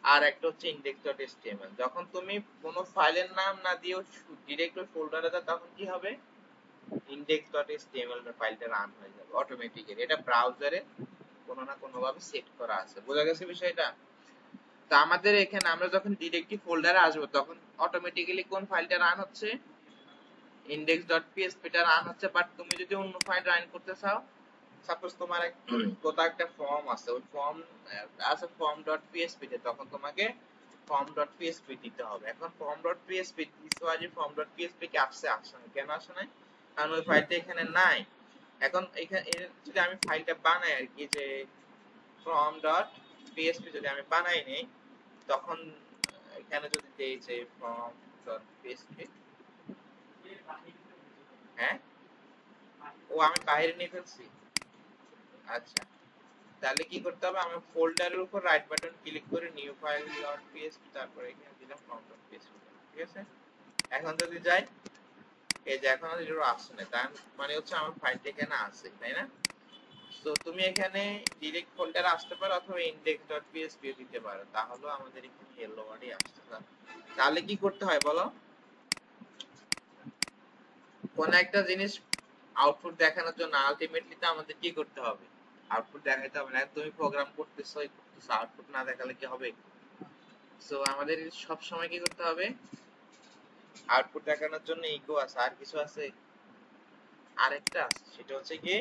আর একটা হচ্ছে index.html। যখন তুমি কোনো ফাইলের নাম না দিয়েও ডিরেক্ট ওই ফোল্ডারে দাও, তখন কি হবে, index.html এর ফাইলটা রান হয়ে যাবে অটোমেটিক্যালি। এটা ব্রাউজারে কোনো না কোনো ভাবে সেট করা আছে। বোঝা গেছে বিষয়টা? তো আমাদের এখানে আমরা যখন ডিরেক্টলি ফোল্ডারে আসবো তখন অটোমেটিক্যালি কোন ফাইলটা রান হচ্ছে, index.php টা রান হচ্ছে। বাট তুমি যদি অন্য ফাইল রান করতে চাও, সাপোজ তোমার কোথাও একটা ফর্ম আছে, ওই ফর্ম আছে form.php তে, তখন তোমাকে form.php দিতে হবে। এখন form.php দিছো, আর form.php কি আসছে না, কেন আসে না? কারণ ওই ফাইলটা এখানে নাই। এখন এখানে যদি আমি ফাইলটা বানাই আর কি, যে form.php যদি আমি বানাই নেই, তখন এখানে যদি দেই যে form.php, হ্যাঁ, ও আমি বাইরে নিয়ে ফেলছি। আচ্ছা, তাহলে কি করতে হবে, আমি ফোল্ডারের উপর রাইট বাটন ক্লিক করে নিউ ফাইল ডট পিএসপি, তারপরে এখানে দিলাম ফর্ম ডট পিএসপি। ঠিক আছে, এখন যদি যাই, এই যে এখন আর এর আসছে না, তার মানে হচ্ছে আমার ফাইলটা এখানে আছে, তাই না? তো তুমি এখানে ডিরেক্ট ফোল্ডারে আসতে পারো, অথবা index.php দিতে পারো, তাহলে আমাদের এখানে হেলো ওয়ার্ডই আসছে। তাহলে কি করতে হয় বলো, কোন একটা জিনিস আউটপুট দেখানোর জন্য আলটিমেটলি তো আমাদের কি করতে হবে, আউটপুট দেখাইতে হবে না? তুমি প্রোগ্রাম করতেছো, আউটপুট না দেখালে কি হবে? সো আমাদের সব সময় কি করতে হবে, আউটপুট দেখানোর জন্য ইকো আছে, আর কিছু আছে, আরেকটা আছে, সেটা হচ্ছে কি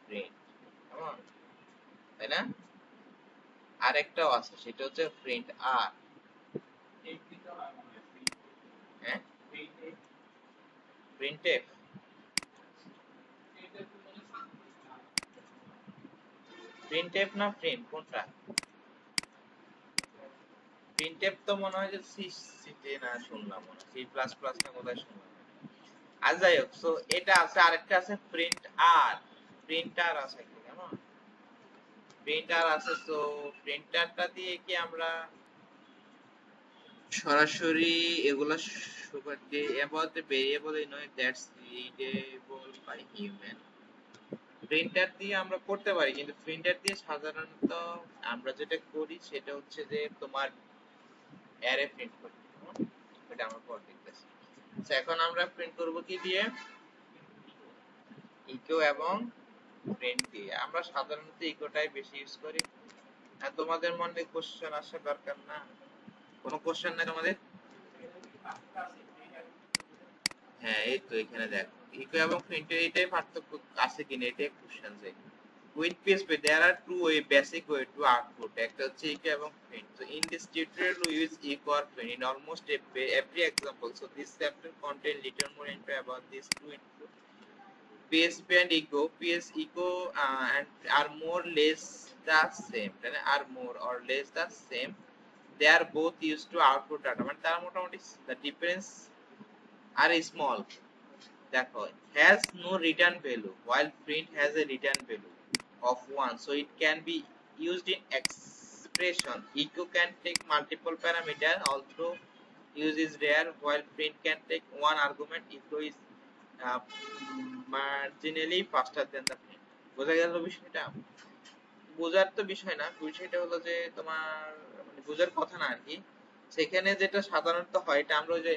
প্রিন্ট, কেমন, তাই না? আরেকটাও আছে, সেটা হচ্ছে প্রিন্ট আর, হ্যাঁ, প্রিন্টএফ, প্রিন্টএফ না প্রিন্ট, কোনটা? প্রিন্টএফ তো মনে হয় যে সি তে না, শুনলাম মনে হয় সি প্লাস প্লাস না কোথায় শুনলাম। আর যাই হোক, সো এটা আছে, আরেকটা আছে প্রিন্ট আর, প্রিন্টার আছে কি, কেমন, প্রিন্টার আছে। তো প্রিন্টারটা দিয়ে কি আমরা সরাসরি এগুলা super day about the variable in way that's readable by human, printer দিয়ে আমরা করতে পারি। কিন্তু প্রিন্টার দিয়ে সাধারণত আমরা যেটা করি সেটা হচ্ছে যে তোমার অ্যারে প্রিন্ট করি, এটা আমরা পর দেখতেছি। তো এখন আমরা প্রিন্ট করব কি দিয়ে, ইকো এবং প্রিন্ট দিয়ে। আমরা সাধারণত ইকোটাই বেশি ইউজ করি। আর তোমাদের মনে কোশ্চেন আসা দরকার না, কোনো কোশ্চেন নাই তোমাদের? হ্যাঁ, এই তো এখানে দেখো ইকো এবং প্রিন্টের এটাই পার্থক্য আছে কিনা, এটাই কোশ্চেন। যে with PHP there are two basic way to output, একটা হচ্ছে echo এবং print. So in this tutorial we use echo or print in almost every example. So this chapter contain little more info about these two input, PSP and echo. PS echo and are more less the same, are more or less the same. They are both used to output data, মানে তার মোটামুটি the difference are small. দেখো, has no return value while print has a return value of 1, so it can be used in expression. Echo can take multiple parameter, although use is rare, while print can take one argument. Echo is marginally faster than the print. বোঝা গেল বিষয়টা? বোঝার তো বিষয় না, বিষয়টা হলো যে তোমার মানে বোঝার কথা না আর কি। সেখানে যেটা সাধারণত হয়, এটা আমরা যে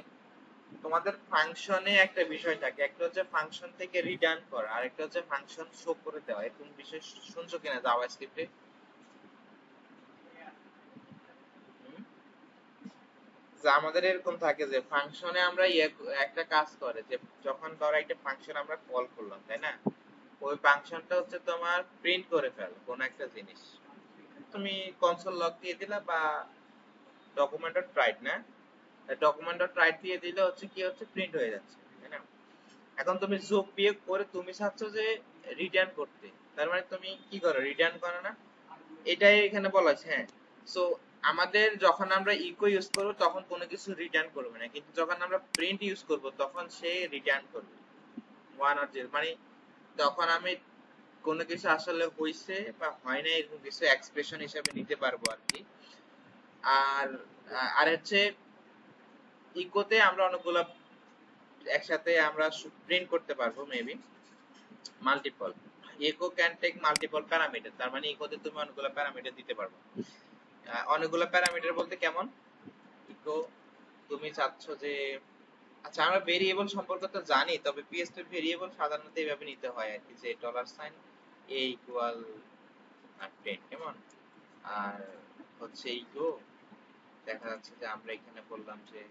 তোমাদের ফাংশনে একটা বিষয় থাকে, একটা হচ্ছে ফাংশন থেকে রিটার্ন করা, আর একটা হচ্ছে ফাংশন শো করে দেওয়া। এরকম বিষয় শুনছো কিনা জাভাস্ক্রিপ্টে? আমাদের এরকম থাকে যে ফাংশনে আমরা একটা কাজ করে যে যখন ধরো একটা ফাংশন আমরা কল করলাম, তাই না, ওই ফাংশনটা হচ্ছে তোমার প্রিন্ট করে ফেল কোন একটা জিনিস। তুমি কনসোল লগ দিয়ে দিলা বা ডকুমেন্ট ডট রাইট, না ডকুমেন্ট ডট রাইট দিয়ে দিলে হচ্ছে কি হচ্ছে প্রিন্ট হয়ে যাচ্ছে, তাই না। এখন তুমি যোগ বিয়োগ করে তুমি চাচ্ছ যে রিটার্ন করতে, তার মানে তুমি কি করো, রিটার্ন করো না, এটাই এখানে বলা আছে। হ্যাঁ, সো আমাদের যখন আমরা ইকো ইউজ করব তখন কোনো কিছু রিটার্ন করবে না, কিন্তু যখন আমরা প্রিন্ট ইউজ করব তখন সে রিটার্ন করবে ওয়ান আর জিরো, মানে তখন আমি কোনো কিছু আসলে হইছে বা হয় না এরকম কিছু এক্সপ্রেশন হিসেবে নিতে পারবো আর কি। আর আর হচ্ছে ইকোতে আমরা অনেকগুলো একসাথে আমরা প্রিন্ট করতে পারবো, maybe multiple. Echo can take multiple parameter, তার মানে ইকোতে তুমি অনেকগুলো প্যারামিটার দিতে পারবে। অনেকগুলো প্যারামিটার বলতে কেমন, ইকো তুমি চাচ্ছ যে, আচ্ছা আমরা ভেরিয়েবল সম্পর্কে তো জানি, তবে পিএসপি ভেরিয়েবল সাধারণত এইভাবে নিতে হয় আর কি, যে $, a ইকুয়াল 10, কেমন, আর হচ্ছে ইকো দেখা যাচ্ছে যে আমরা এখানে বললাম যে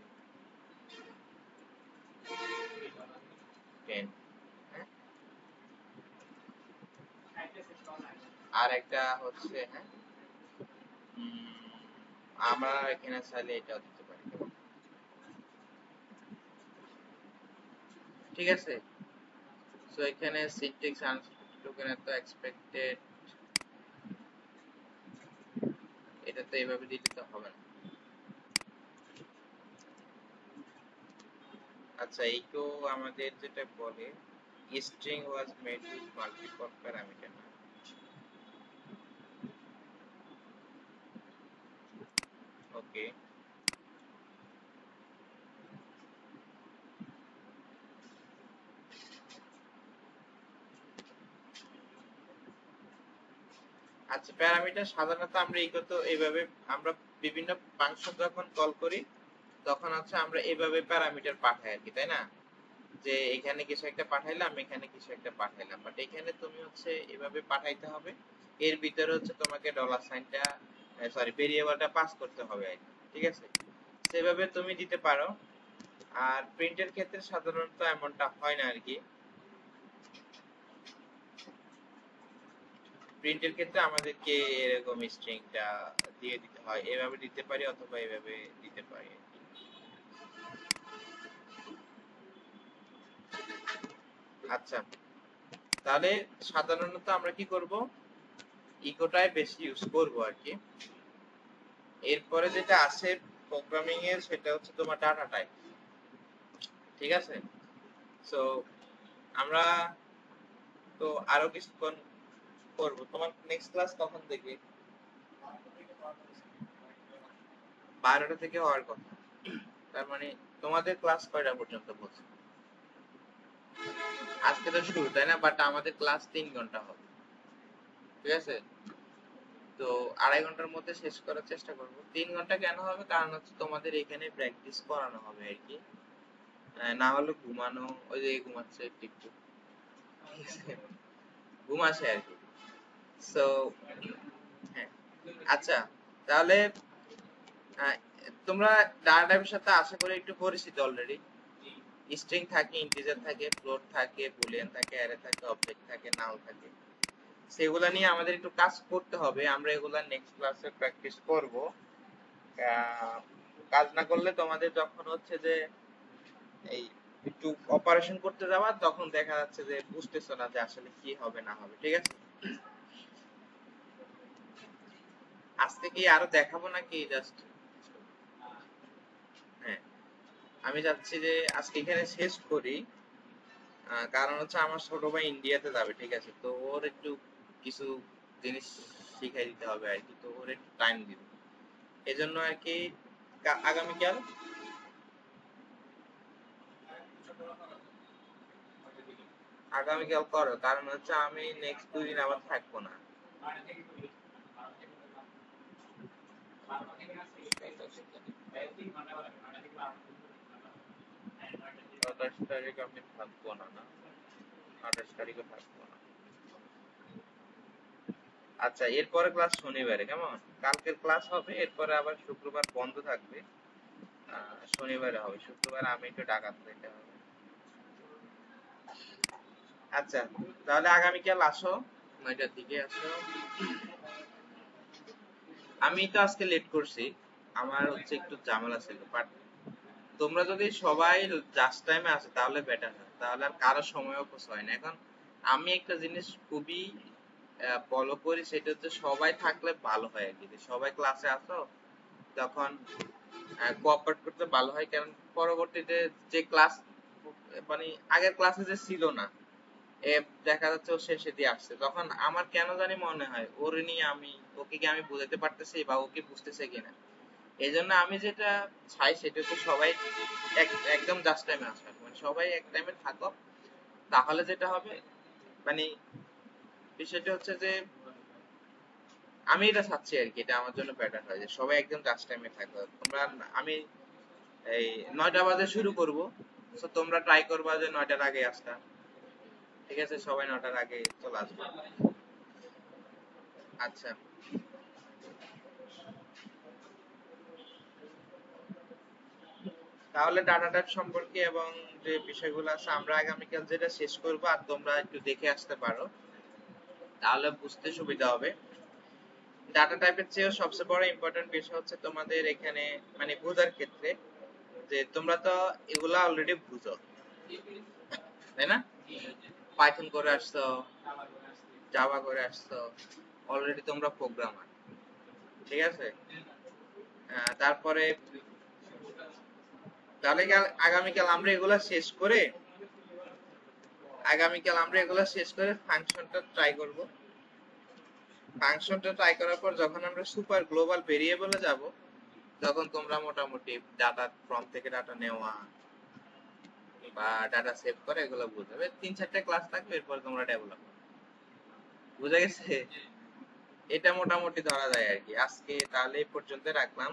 10, হ্যাঁ, আর একটা হচ্ছে, হ্যাঁ, আমরা এখানে চাইলে এটাও দিতে পারি, ঠিক আছে। সো এখানে সিনট্যাক্স আনস্পেসিফিক তো এক্সপেক্টেড, এটা তো এইভাবে দিতে তো হবে না। আচ্ছা, ইকো আমাদের যেটা বলে string was made with multiple parameter, ওকে। আচ্ছা, প্যারামিটার সাধারণত আমরা ইকো তো এইভাবে আমরা বিভিন্ন ফাংশন যখন কল করি তখন হচ্ছে আমরা এইভাবে প্যারামিটার পাঠাই আর কি, তাই না, যে এখানে কিছু একটা পাঠাইলাম, এখানে কিছু একটা পাঠাইলাম, বাট এখানে তুমি হচ্ছে এভাবে পাঠাইতে হবে, এর ভিতরে হচ্ছে তোমাকে ডলার সাইনটা সরি ভেরিয়েবলটা পাস করতে হবে আর কি, ঠিক আছে, সেভাবে তুমি দিতে পারো। আর প্রিন্টের ক্ষেত্রে সাধারণত এমনটা হয় না আর কি, প্রিন্টের ক্ষেত্রে আমাদেরকে এরকম স্ট্রিংটা দিয়ে দিতে হয়, এভাবে দিতে পারি অথবা এভাবে দিতে পারি। আচ্ছা, তাহলে সাধারণত আমরা কি করব, ইকোটাই বেশি ইউজ করব আর কি। এরপরে যেটা আছে প্রোগ্রামিং এর, সেটা হচ্ছে তোমার ডাটা টাইপ, ঠিক আছে। সো আমরা তো আরো কিছুক্ষণ করব। তোমার নেক্সট ক্লাস কখন থেকে? 12টা থেকে হওয়ার কথা, তার মানে তোমাদের ক্লাস কয়টা পর্যন্ত বলছো? আজকে তো শুরু, তাই না, বাট আমাদের ক্লাস 3 ঘন্টা হবে, ঠিক আছে। তো 2.5 ঘন্টার মধ্যে শেষ করার চেষ্টা করব। 3 ঘন্টা কেন হবে, কারণ হচ্ছে তোমাদের এখানে প্র্যাকটিস করানো হবে আর কি, না হলে ঘুমানো, ওই যে ঘুমাচ্ছে একটু, ঘুমাচ্ছে আর কি। সো হ্যাঁ, আচ্ছা, তাহলে তোমরা ডাটা টাইপের সাথে আশা করি একটু পরিচিত অলরেডি। স্ট্রিং থাকে, ইন্টিজার থাকে, ফ্লোট থাকে, বুলিয়ান থাকে, অ্যারে থাকে, অবজেক্ট থাকে, নাল থাকে। সেগুলা নিয়ে আমাদের একটু কাজ করতে হবে, আমরা এগুলা নেক্সট ক্লাসে প্র্যাকটিস করব। কাজ না করলে তোমাদের যখন হচ্ছে যে এই একটু অপারেশন করতে যাওয়া, তখন দেখা যাচ্ছে যে বুঝতেছো না যে আসলে কি হবে না হবে। ঠিক আছে, আজকে কি আরো দেখাবো নাকি জাস্ট? হ্যাঁ, আমি চাচ্ছি যে আজকে এখানে শেষ করি, কারণ হচ্ছে আমার ছোট ভাই ইন্ডিয়াতে যাবে। ঠিক আছে, তো ওর একটু কিছু জিনিস শিখাই দিতে হবে আর কি, তো ওর একটু টাইম দিব এজন্য আর কি। আগামীকাল আগামীকাল করো, কারণ হচ্ছে আমি নেক্সট 2 দিন আবার থাকবো না। 27 তারিখ আমি থাকবো না, না 28 তারিখও থাকবো না। আচ্ছা, এরপরে ক্লাস শনিবারে, কেমন? কালকের ক্লাস হবে, এরপরে আবার শুক্রবার বন্ধ থাকবে, শনিবারে হবে। শুক্রবার আমি একটু ঢাকা যেতে হবে। আচ্ছা, তাহলে আগামীকাল আসো, 9টার দিকে আসো। আমি তো আজকে লেট করছি, আমার হচ্ছে একটু ঝামেলা ছিল, বাট তোমরা যদি সবাই জাস্ট টাইমে আসো তাহলে বেটার হয়, তাহলে আর কারো সময় অপচয় হয় না। এখন আমি একটা জিনিস খুবই ফলো করি, সেটা হচ্ছে সবাই থাকলে ভালো হয় আর কি, যে সবাই ক্লাসে আসো তখন কোঅপারেট করতে ভালো হয়। কারণ পরবর্তীতে যে ক্লাস মানে আগের ক্লাসে যে ছিল না, এ দেখা যাচ্ছে ও শেষে দিয়ে আসছে, তখন আমার কেন জানি মনে হয় ওর নিয়ে আমি ওকে কি আমি বুঝাতে পারতেছি বা ওকে বুঝতেছে কিনা। এই জন্য আমি যেটা চাই সেটা হচ্ছে সবাই একদম জাস্ট টাইমে আসা, মানে সবাই এক টাইমে থাকো, তাহলে যেটা হবে মানে বিষয়টা হচ্ছে যে আমি এটা চাচ্ছি আর কি, এটা আমার জন্য বেটার হয় যে সবাই একদম জাস্ট টাইমে থাকো তোমরা। আমি এই 9টা বাজে শুরু করব, তো তোমরা ট্রাই করবা যে 9টার আগে আসতা। ঠিক আছে, সবাই 9টার আগে চলে আসবে। আচ্ছা, তাহলে ডাটা টাইপ সম্পর্কে এবং যে বিষয়গুলো আছে আমরা আগামীকাল যেটা শেষ করব, আর তোমরা একটু দেখে আসতে পারো, তাহলে বুঝতে সুবিধা হবে। ডাটা টাইপের চেয়েও সবচেয়ে বড় ইম্পর্টেন্ট বিষয় হচ্ছে তোমাদের এখানে মানে বোঝার ক্ষেত্রে, যে তোমরা তো এগুলা অলরেডি বুঝো, তাই না? পাইথন করে আসছো, জাভা করে আসছো, অলরেডি তোমরা প্রোগ্রামার। ঠিক আছে, তারপরে তাহলে আগামীকাল আমরা এগুলা শেষ করে ফাংশনটা ট্রাই করব। ফাংশনটা ট্রাই করার পর যখন আমরা সুপার গ্লোবাল ভেরিয়েবলে যাব, তখন তোমরা মোটামুটি ডাটা ফ্রম থেকে ডাটা নেওয়া বা ডাটা সেভ করে এগুলো বুঝবে। 3-4টা ক্লাস থাকবে, এরপর তোমরা ডেভেলপ বুঝে গেছে। এটা মোটামুটি ধরা যায় আর কি। আজকে তাহলে এই পর্যন্ত রাখলাম।